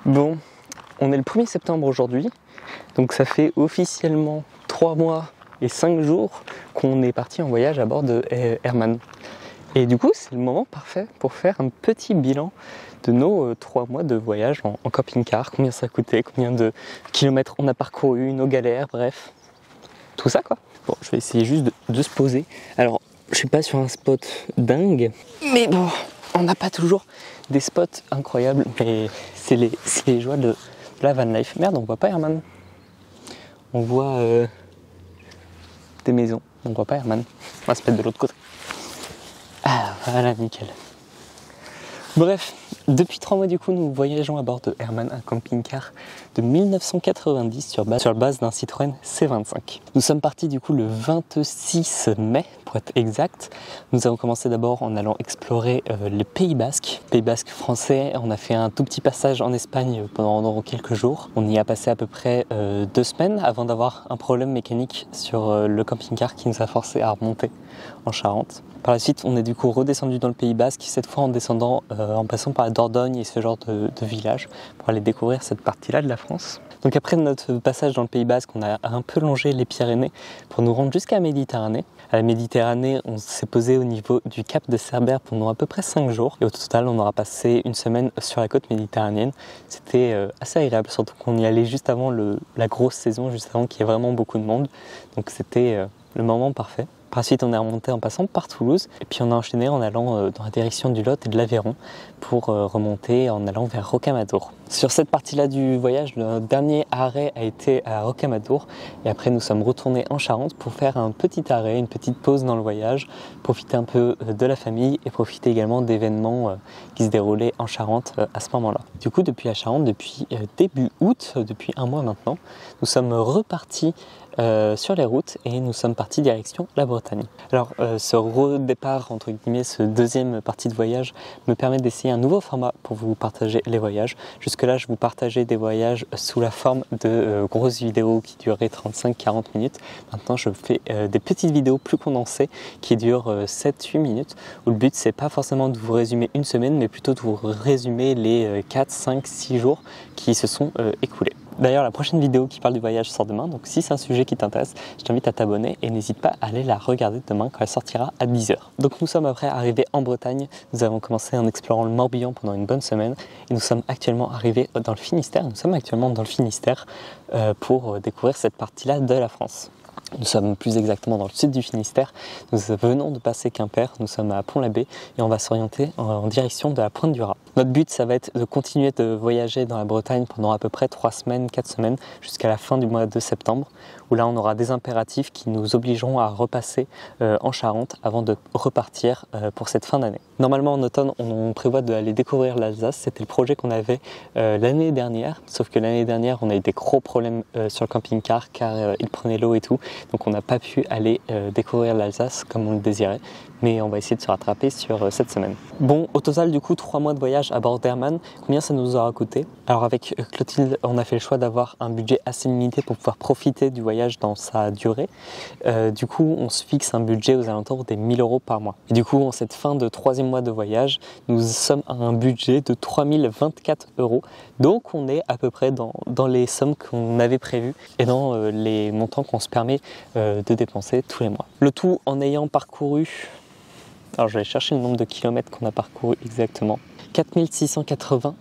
Bon, on est le 1er septembre aujourd'hui, donc ça fait officiellement 3 mois et 5 jours qu'on est parti en voyage à bord de Herman. Et du coup, c'est le moment parfait pour faire un petit bilan de nos 3 mois de voyage en camping-car, combien ça a coûté, combien de kilomètres on a parcouru, nos galères, bref, tout ça quoi. Bon, je vais essayer juste de se poser. Alors, je suis pas sur un spot dingue, mais bon, on n'a pas toujours des spots incroyables, mais c'est les joies de la van life. Merde, on voit pas Herman. On voit des maisons, on voit pas Herman. On va se mettre de l'autre côté. Ah, voilà, nickel. Bref, depuis 3 mois du coup, nous voyageons à bord de Herman, un camping-car de 1990 sur base d'un Citroën C25. Nous sommes partis du coup le 26 mai, pour être exact. Nous avons commencé d'abord en allant explorer les Pays Basques français. On a fait un tout petit passage en Espagne pendant quelques jours. On y a passé à peu près 2 semaines avant d'avoir un problème mécanique sur le camping-car qui nous a forcé à remonter en Charente. Par la suite, on est du coup redescendu dans le Pays Basque, cette fois en descendant, en passant par la Dordogne et ce genre de village pour aller découvrir cette partie-là de la France. Donc après notre passage dans le Pays Basque, on a un peu longé les Pyrénées pour nous rendre jusqu'à la Méditerranée. À la Méditerranée, on s'est posé au niveau du cap de Cerbère pendant à peu près 5 jours. Et au total, on aura passé une semaine sur la côte méditerranéenne. C'était assez agréable, surtout qu'on y allait juste avant la grosse saison, juste avant qu'il y ait vraiment beaucoup de monde. Donc c'était le moment parfait. Par la suite, on est remonté en passant par Toulouse et puis on a enchaîné en allant dans la direction du Lot et de l'Aveyron pour remonter en allant vers Rocamadour. Sur cette partie-là du voyage, le dernier arrêt a été à Rocamadour et après nous sommes retournés en Charente pour faire un petit arrêt, une petite pause dans le voyage, profiter un peu de la famille et profiter également d'événements qui se déroulaient en Charente à ce moment-là. Du coup, depuis la Charente, depuis début août, depuis 1 mois maintenant, nous sommes repartis sur les routes et nous sommes partis direction la Bretagne. Alors ce redépart, entre guillemets, ce deuxième partie de voyage me permet d'essayer un nouveau format pour vous partager les voyages. Jusque là je vous partageais des voyages sous la forme de grosses vidéos qui duraient 35-40 minutes. Maintenant je fais des petites vidéos plus condensées qui durent 7-8 minutes où le but c'est pas forcément de vous résumer une semaine mais plutôt de vous résumer les 4, 5, 6 jours qui se sont écoulés. D'ailleurs, la prochaine vidéo qui parle du voyage sort demain, donc si c'est un sujet qui t'intéresse, je t'invite à t'abonner et n'hésite pas à aller la regarder demain quand elle sortira à 10h. Donc nous sommes après arrivés en Bretagne, nous avons commencé en explorant le Morbihan pendant une bonne semaine et nous sommes actuellement arrivés dans le Finistère, pour découvrir cette partie-là de la France. Nous sommes plus exactement dans le sud du Finistère, nous venons de passer Quimper, nous sommes à Pont-l'Abbé et on va s'orienter en direction de la Pointe du Raz. Notre but ça va être de continuer de voyager dans la Bretagne pendant à peu près 3 semaines, 4 semaines jusqu'à la fin du mois de septembre où là on aura des impératifs qui nous obligeront à repasser en Charente avant de repartir pour cette fin d'année. Normalement en automne on prévoit d'aller découvrir l'Alsace, c'était le projet qu'on avait l'année dernière, sauf que l'année dernière on a eu des gros problèmes sur le camping-car car il prenait l'eau et tout, donc on n'a pas pu aller découvrir l'Alsace comme on le désirait, mais on va essayer de se rattraper sur cette semaine. Bon, au total du coup 3 mois de voyage à bord d'Herman, combien ça nous aura coûté? Alors avec Clotilde on a fait le choix d'avoir un budget assez limité pour pouvoir profiter du voyage dans sa durée. Du coup on se fixe un budget aux alentours des 1 000 € par mois. Et du coup en cette fin de 3e mois de voyage, nous sommes à un budget de 3 024 €. Donc on est à peu près dans les sommes qu'on avait prévues et dans les montants qu'on se permet de dépenser tous les mois. Le tout en ayant parcouru, alors je vais chercher le nombre de kilomètres qu'on a parcouru exactement, 4680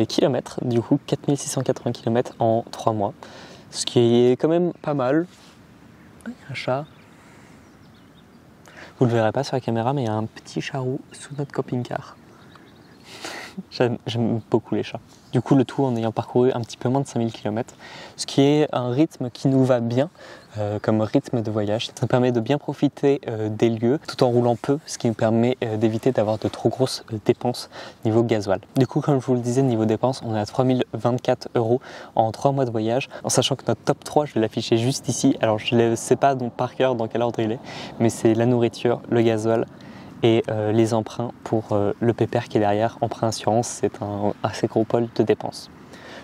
km, du coup 4680 km en 3 mois, ce qui est quand même pas mal. Il y a un chat, vous ne le verrez pas sur la caméra mais il y a un petit chat roux sous notre camping-car. J'aime beaucoup les chats. Du coup le tout en ayant parcouru un petit peu moins de 5000 km, ce qui est un rythme qui nous va bien comme rythme de voyage. Ça nous permet de bien profiter des lieux tout en roulant peu, ce qui nous permet d'éviter d'avoir de trop grosses dépenses niveau gasoil. Du coup comme je vous le disais, niveau dépenses on est à 3024 € en 3 mois de voyage, en sachant que notre top 3 je vais l'afficher juste ici. Alors je ne sais pas donc par cœur dans quel ordre il est, mais c'est la nourriture, le gasoil et les emprunts pour le pépère qui est derrière. Emprunt assurance, c'est un assez gros pôle de dépenses.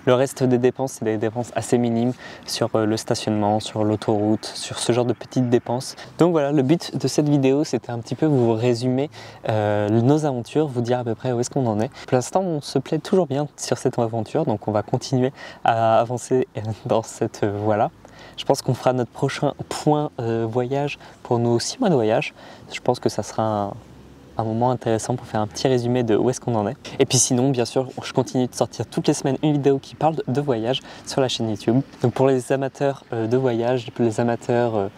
Le reste des dépenses, c'est des dépenses assez minimes sur le stationnement, sur l'autoroute, sur ce genre de petites dépenses. Donc voilà, le but de cette vidéo, c'était un petit peu vous résumer nos aventures, vous dire à peu près où est-ce qu'on en est. Pour l'instant, on se plaît toujours bien sur cette aventure, donc on va continuer à avancer dans cette voie-là. Je pense qu'on fera notre prochain point voyage pour nos 6 mois de voyage. Je pense que ça sera un moment intéressant pour faire un petit résumé de où est-ce qu'on en est. Et puis sinon, bien sûr, je continue de sortir toutes les semaines une vidéo qui parle de voyage sur la chaîne YouTube. Donc pour les amateurs de voyage, pour les amateurs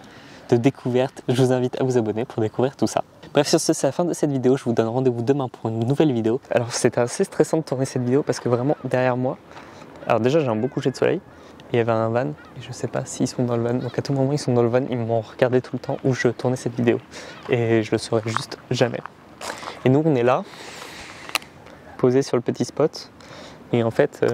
de découverte, je vous invite à vous abonner pour découvrir tout ça. Bref, sur ce, c'est la fin de cette vidéo. Je vous donne rendez-vous demain pour une nouvelle vidéo. Alors c'était assez stressant de tourner cette vidéo parce que vraiment derrière moi, alors déjà j'ai un beau coucher de soleil. Il y avait un van et je ne sais pas s'ils sont dans le van, donc à tout moment ils sont dans le van, ils m'ont regardé tout le temps où je tournais cette vidéo et je le saurais juste jamais. Et nous on est là, posé sur le petit spot et en fait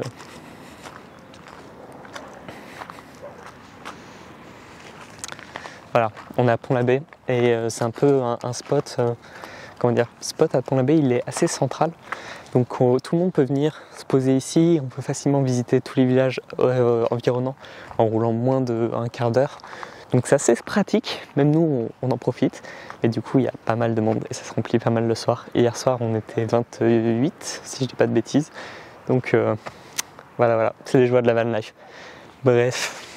voilà, on est à Pont-l'Abbé et c'est un peu un spot, comment dire, spot à Pont-l'Abbé, il est assez central. Donc tout le monde peut venir se poser ici, on peut facilement visiter tous les villages environnants en roulant moins d'un quart d'heure. Donc c'est assez pratique, même nous on en profite. Et du coup il y a pas mal de monde et ça se remplit pas mal le soir. Et hier soir on était 28 si je dis pas de bêtises. Donc voilà, c'est les joies de la van life. Bref.